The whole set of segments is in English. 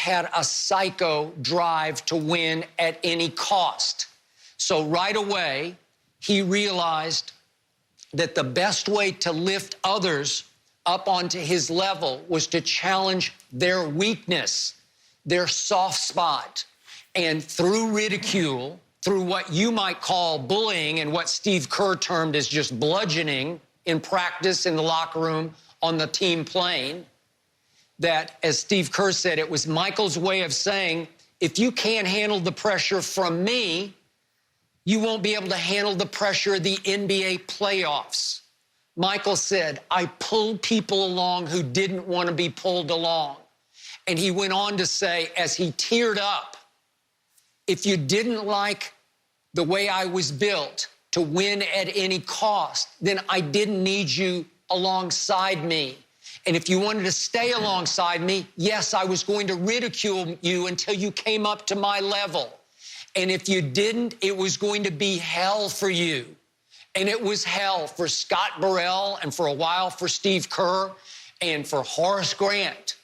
had a psycho drive to win at any cost. So right away, he realized that the best way to lift others up onto his level was to challenge their weakness, their soft spot. And through ridicule, through what you might call bullying and what Steve Kerr termed as just bludgeoning in practice, in the locker room, on the team plane, that, as Steve Kerr said, it was Michael's way of saying, if you can't handle the pressure from me, you won't be able to handle the pressure of the NBA playoffs. Michael said, I pulled people along who didn't want to be pulled along. And he went on to say, as he teared up, if you didn't like the way I was built to win at any cost, then I didn't need you alongside me. And if you wanted to stay alongside me, yes, I was going to ridicule you until you came up to my level. And if you didn't, it was going to be hell for you. And it was hell for Scott Burrell and for a while for Steve Kerr and for Horace Grant.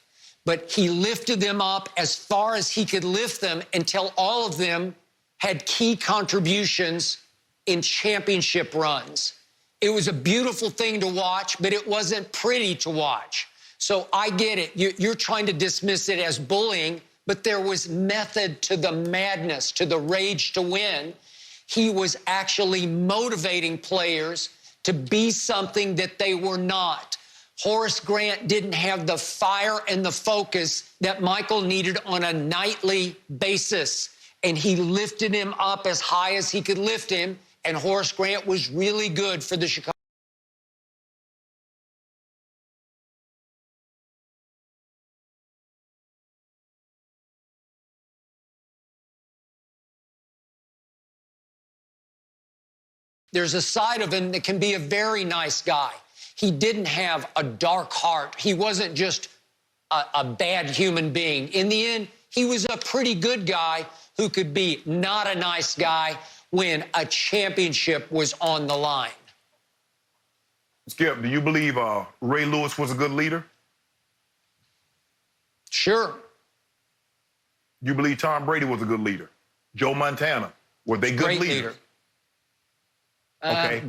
But he lifted them up as far as he could lift them until all of them had key contributions in championship runs. It was a beautiful thing to watch, but it wasn't pretty to watch. So I get it. You're trying to dismiss it as bullying, but there was method to the madness, to the rage to win. He was actually motivating players to be something that they were not. Horace Grant didn't have the fire and the focus that Michael needed on a nightly basis, and he lifted him up as high as he could lift him, and Horace Grant was really good for the Chicago. There's a side of him that can be a very nice guy. He didn't have a dark heart. He wasn't just a bad human being. In the end, he was a pretty good guy who could be not a nice guy when a championship was on the line. Skip, do you believe Ray Lewis was a good leader? Sure. You believe Tom Brady was a good leader? Joe Montana, were they good Great leaders? leader. Okay.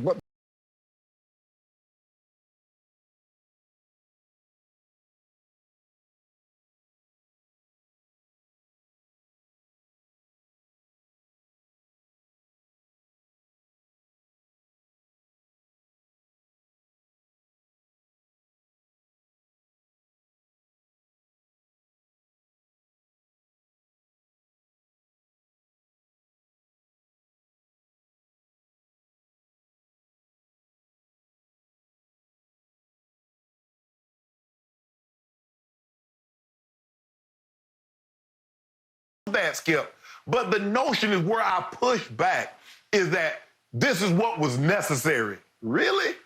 That, Skip. But the notion is where I push back is that this is what was necessary. Really?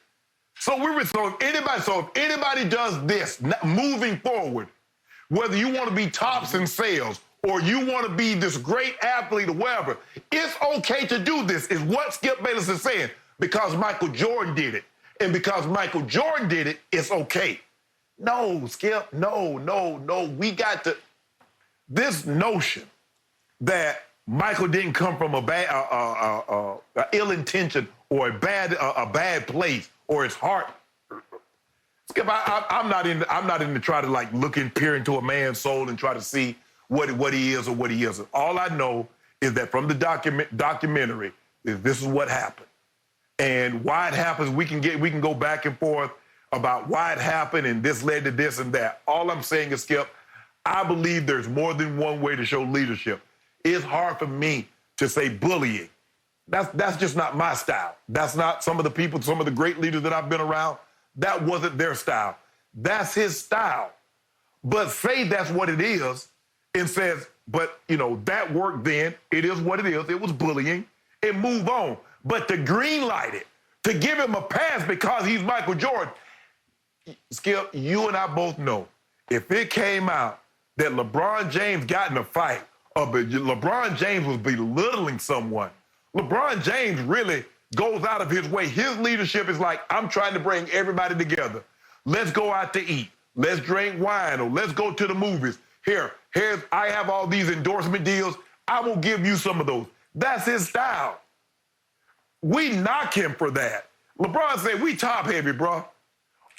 So if anybody does this, moving forward, whether you want to be tops in sales or you want to be this great athlete or whatever, it's okay to do this, is what Skip Bayless is saying, because Michael Jordan did it. And because Michael Jordan did it, it's okay. No, Skip, no. We got to, this notion that Michael didn't come from a bad, ill intention or a bad place or his heart. Skip, I'm not in to try to like peer into a man's soul and try to see what he is or what he isn't. All I know is that from the documentary is this is what happened, and why it happens. We can go back and forth about why it happened and this led to this and that. All I'm saying is, Skip, I believe there's more than one way to show leadership. It's hard for me to say bullying. That's just not my style. That's not some of the great leaders that I've been around. That wasn't their style. That's his style. But say that's what it is and says, but, that worked then. It is what it is. It was bullying. And move on. But to green light it, to give him a pass because he's Michael Jordan, Skip, you and I both know, if it came out that LeBron James got in a fight, or LeBron James was belittling someone, LeBron James really goes out of his way. His leadership is like, I'm trying to bring everybody together. Let's go out to eat. Let's drink wine, or let's go to the movies. Here, I have all these endorsement deals. I will give you some of those. That's his style. We knock him for that. LeBron said, we top heavy, bro.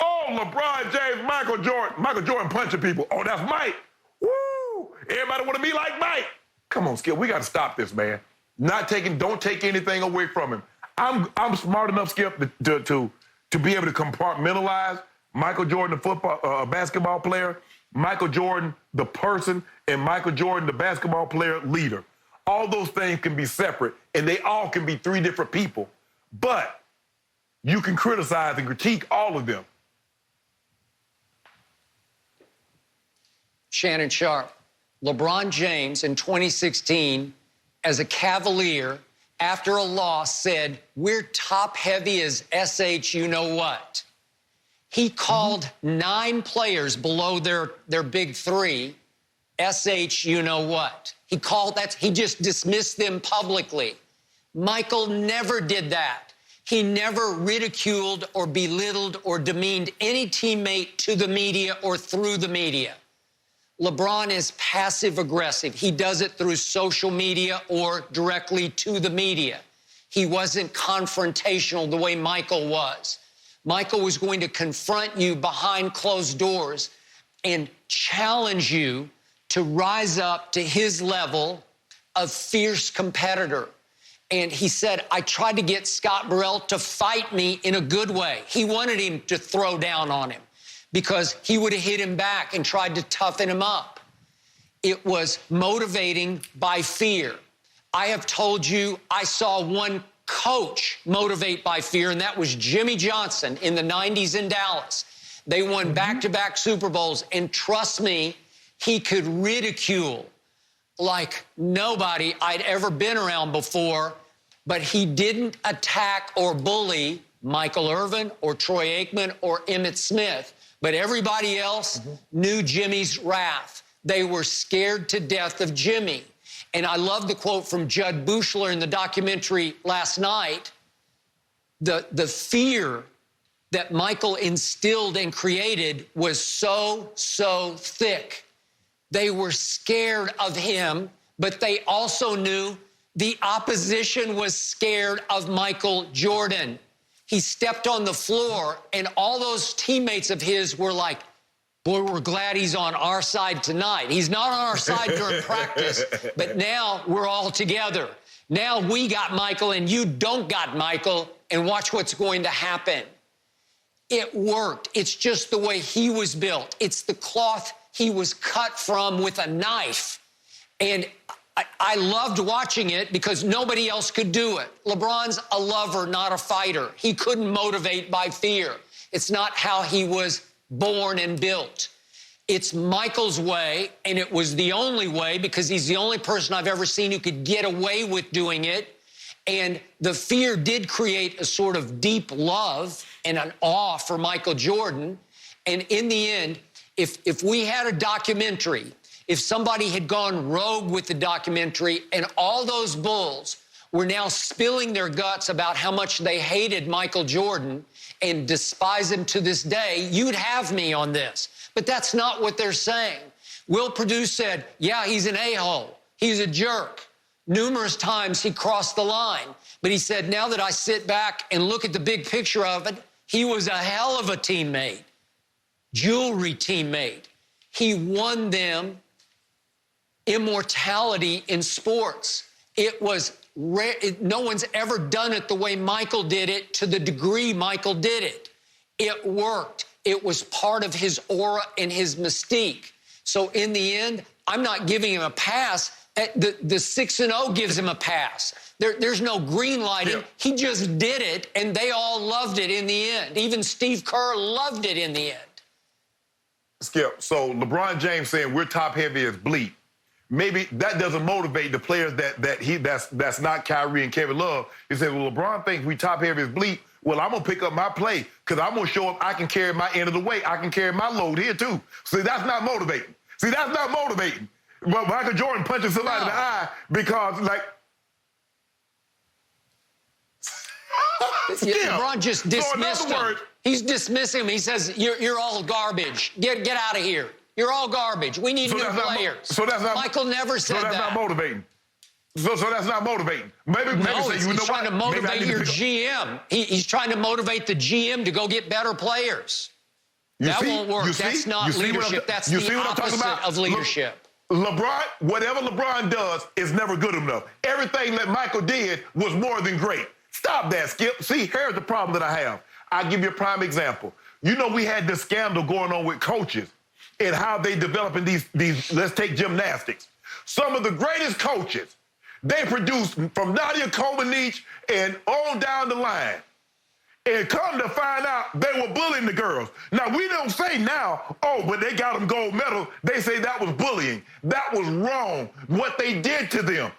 Oh, LeBron James, Michael Jordan. Michael Jordan punching people. Oh, that's Mike. Woo! Everybody want to be like Mike. Come on, Skip. We got to stop this, man. Don't take anything away from him. I'm smart enough, Skip, to be able to compartmentalize Michael Jordan, the basketball player, Michael Jordan, the person, and Michael Jordan, the basketball player, leader. All those things can be separate, and they all can be three different people. But you can criticize and critique all of them. Shannon Sharp, LeBron James in 2016, as a Cavalier, after a loss, said, we're top heavy as SH you know what. He called 9 players below their big 3 SH you know what. He just dismissed them publicly. Michael never did that. He never ridiculed or belittled or demeaned any teammate to the media or through the media. LeBron is passive-aggressive. He does it through social media or directly to the media. He wasn't confrontational the way Michael was. Michael was going to confront you behind closed doors and challenge you to rise up to his level of fierce competitor. And he said, I tried to get Scott Burrell to fight me in a good way. He wanted him to throw down on him because he would have hit him back and tried to toughen him up. It was motivating by fear. I have told you I saw one coach motivate by fear, and that was Jimmy Johnson in the 90s in Dallas. They won back-to-back Super Bowls, and trust me, he could ridicule like nobody I'd ever been around before, but he didn't attack or bully Michael Irvin or Troy Aikman or Emmitt Smith. But everybody else knew Jimmy's wrath. They were scared to death of Jimmy. And I love the quote from Judd Buechler in the documentary last night. The fear that Michael instilled and created was so thick. They were scared of him, but they also knew the opposition was scared of Michael Jordan. He stepped on the floor, and all those teammates of his were like, boy, we're glad he's on our side tonight. He's not on our side during practice, but now we're all together. Now we got Michael, and you don't got Michael, and watch what's going to happen. It worked. It's just the way he was built. It's the cloth he was cut from with a knife. And I loved watching it because nobody else could do it. LeBron's a lover, not a fighter. He couldn't motivate by fear. It's not how he was born and built. It's Michael's way, and it was the only way because he's the only person I've ever seen who could get away with doing it. And the fear did create a sort of deep love and an awe for Michael Jordan. And in the end, if we had a documentary, if somebody had gone rogue with the documentary and all those Bulls were now spilling their guts about how much they hated Michael Jordan and despise him to this day, you'd have me on this. But that's not what they're saying. Will Perdue said, yeah, he's an a-hole. He's a jerk. Numerous times he crossed the line. But he said, now that I sit back and look at the big picture of it, he was a hell of a teammate, jewelry teammate. He won them immortality in sports. It was rare. No one's ever done it the way Michael did it to the degree Michael did it. It worked. It was part of his aura and his mystique. So in the end, I'm not giving him a pass. The 6-0 gives him a pass. There's no green lighting. Yeah. He just did it, and they all loved it in the end. Even Steve Kerr loved it in the end. Skip, so LeBron James saying we're top heavy as bleep. Maybe that doesn't motivate the players that's not Kyrie and Kevin Love. He said, well, LeBron thinks we top heavy as bleep. Well, I'm going to pick up my play because I'm going to show up I can carry my end of the weight. I can carry my load here, too. See, that's not motivating. But Michael Jordan punches somebody in the eye because, like... LeBron just dismissed him. He's dismissing him. He says, you're all garbage. Get out of here. You're all garbage. We need new that's not players. Michael never said that. So that's not motivating. So that's not motivating. Maybe No, say, he's trying to motivate your GM. He's trying to motivate the GM to go get better players. That won't work. That's not leadership. That's the opposite of leadership. LeBron, whatever LeBron does is never good enough. Everything that Michael did was more than great. Stop that, Skip. See, here's the problem that I have. I'll give you a prime example. You know, we had this scandal going on with coaches and how they developing these, let's take gymnastics. Some of the greatest coaches, they produced from Nadia Comaneci and on down the line. And come to find out, they were bullying the girls. Now, we don't say now, oh, but they got them gold medals. They say that was bullying. That was wrong, what they did to them.